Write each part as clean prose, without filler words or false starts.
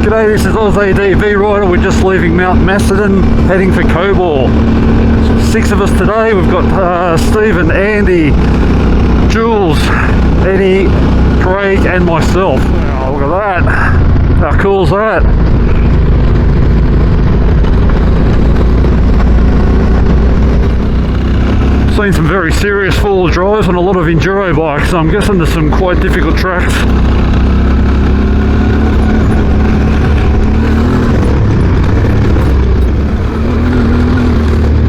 G'day, this is ATV Rider. We're just leaving Mount Macedon, heading for Cobaw. 6 of us today. We've got Stephen, Andy, Jules, Eddie, Craig and myself. Oh, look at that. How cool is that? Seen some very serious four-wheel drives on a lot of enduro bikes, so I'm guessing there's some quite difficult tracks.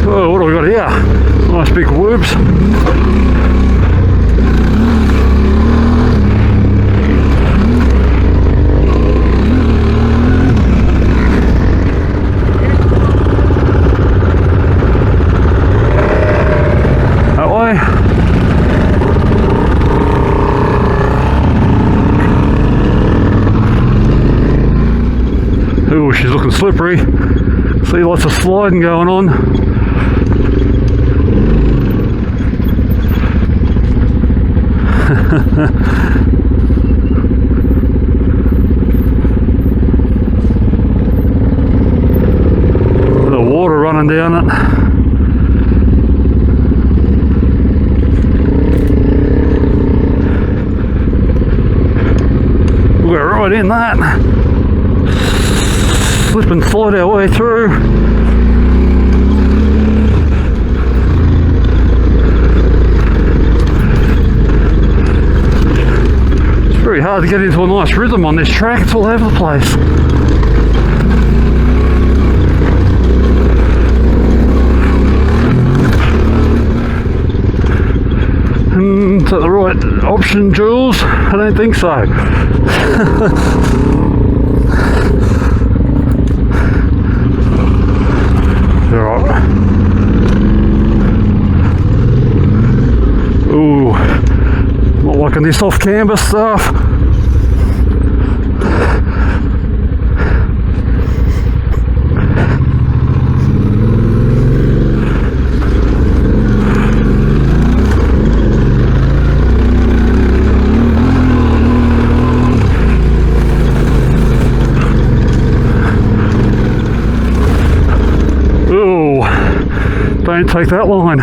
Oh, what do we got here? Nice big whoops. That way. Oh, she's looking slippery. See lots of sliding going on. The water running down it. We're right in that. Slip and slide our way through. Very hard to get into a nice rhythm on this track, it's all over the place. Is that the right option, Jules? I don't think so. Alright. Ooh. Not liking this off-camber stuff. Ooh, don't take that line.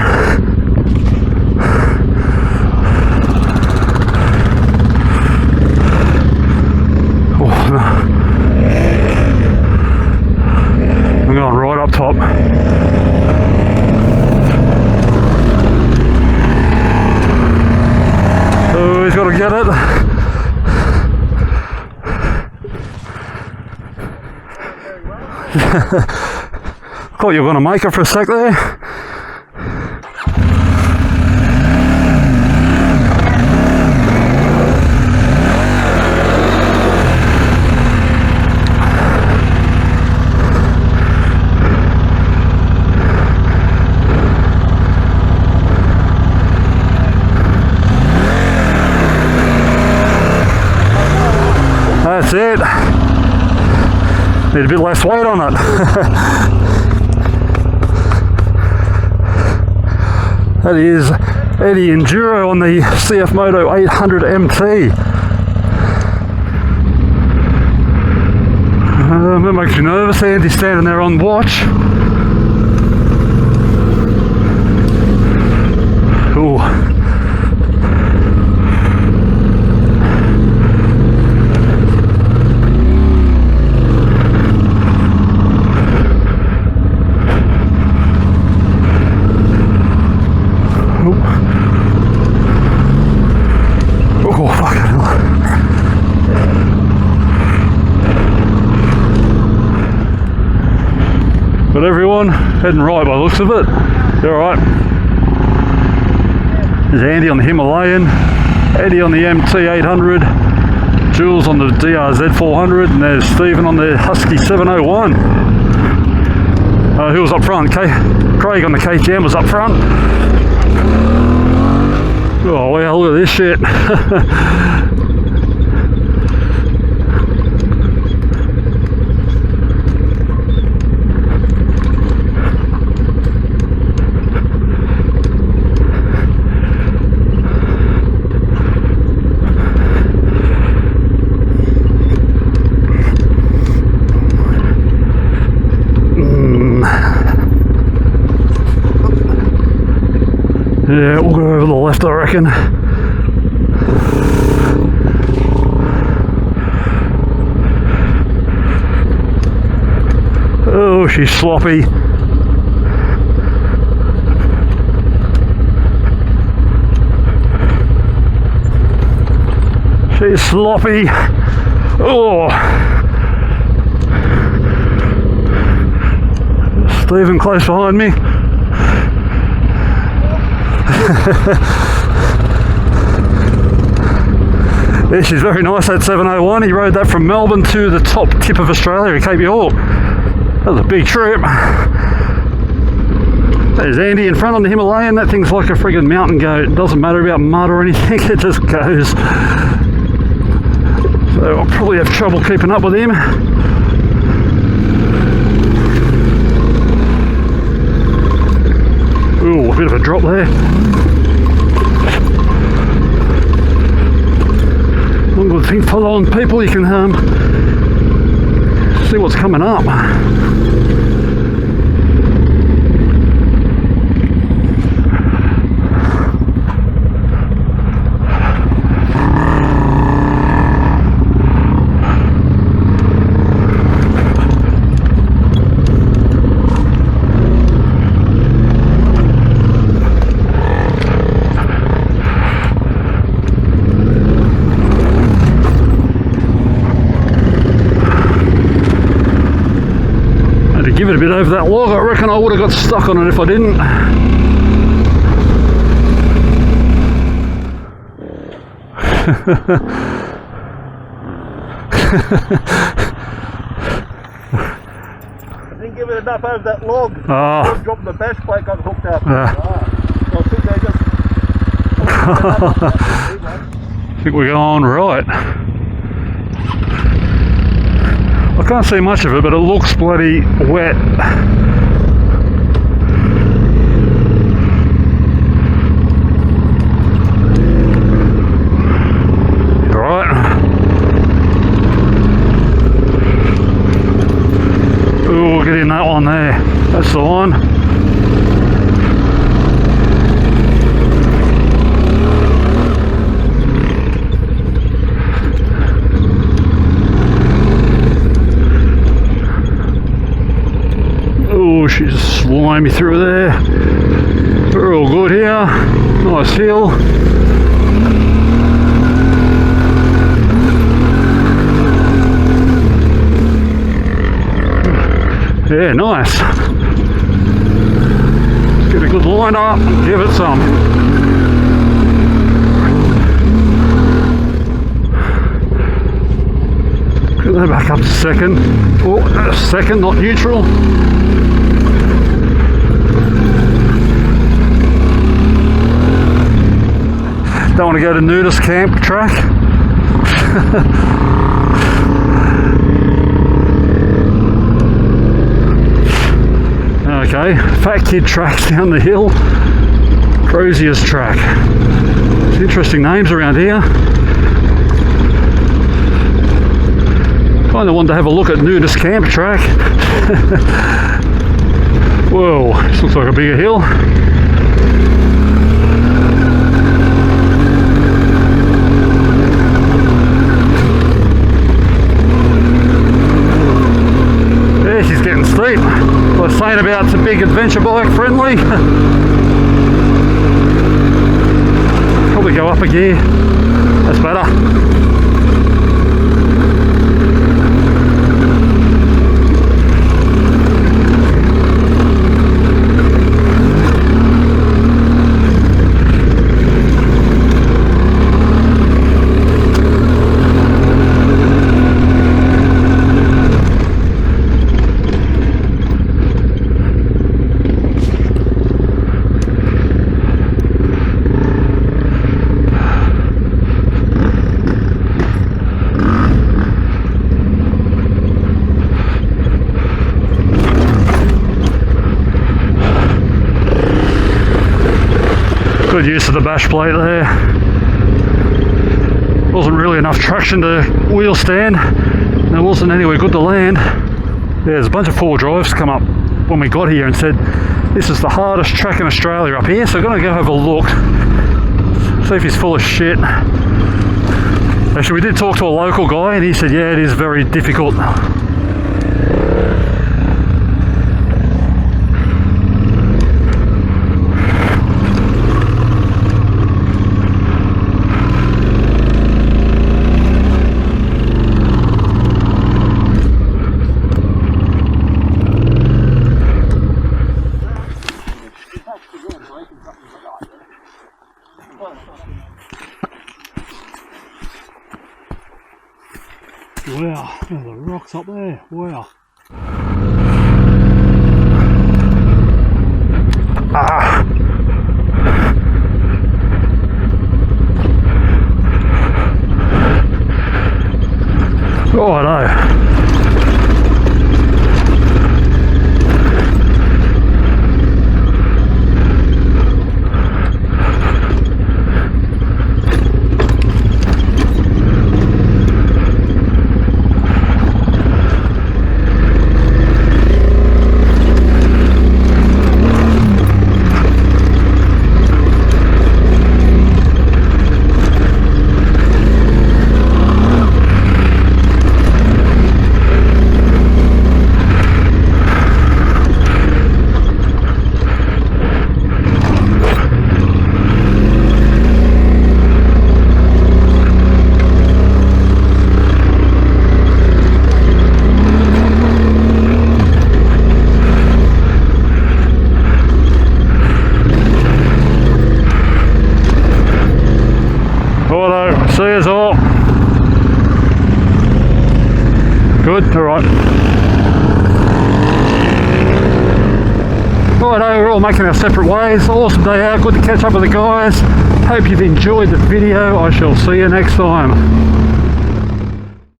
I'm going right up top. Oh, he's got to get it. Thought you were going to make it for a sec there. That's it. Need a bit less weight on it. That is Eddie Enduro on the CF Moto 800 MT. That makes me nervous. Andy's standing there on watch. Ooh. But everyone heading right by the looks of it. You're alright. There's Andy on the Himalayan, Eddie on the MT800, Jules on the DRZ 400, and there's Stephen on the Husky 701. Who was up front? Craig on the KTM was up front. Oh wow, look at this shit. Yeah, we'll go over the left, I reckon. Oh, she's sloppy. She's sloppy. Oh. Stephen close behind me. Yeah, she's very nice, that 701. He rode that from Melbourne to the top tip of Australia at Cape York. That was a big trip. There's Andy in front on the Himalayan. That thing's like a friggin' mountain goat. It doesn't matter about mud or anything, it just goes. So I'll probably have trouble keeping up with him. Ooh, a bit of a drop there. One good thing following people, you can see what's coming up. Give it a bit over that log. I reckon I would have got stuck on it if I didn't. I didn't give it enough over that log. Oh. Dropping the bash plate, got hooked up. I I think they just... think we're going right. I can't see much of it, but it looks bloody wet. Alright. Ooh, get in that one there. That's the one. She's slimy through there. We're all good here. Nice hill. Yeah, nice. Get a good line up and give it some. Get that back up to second. Oh, second, not neutral. Don't want to go to nudist camp track. Okay, fat kid tracks down the hill. Croziers track. It's interesting names around here. Kind of wanted to have a look at nudist camp track. Whoa, this looks like a bigger hill. She's getting steep. I was saying about it's a big adventure bike friendly. Probably go up a gear. That's better. Good use of the bash plate there. Wasn't really enough traction to wheel stand. There wasn't anywhere good to land. Yeah, there's a bunch of 4 drives come up when we got here and said This is the hardest track in Australia up here, so I'm going to go have a look, see if he's full of shit. Actually, we did talk to a local guy and he said, yeah, it is very difficult. Wow, there's the rocks up there, wow. Ah. Oh, I know. See us all. Good, alright. Righto, we're all making our separate ways. Awesome day out, good to catch up with the guys. Hope you've enjoyed the video. I shall see you next time.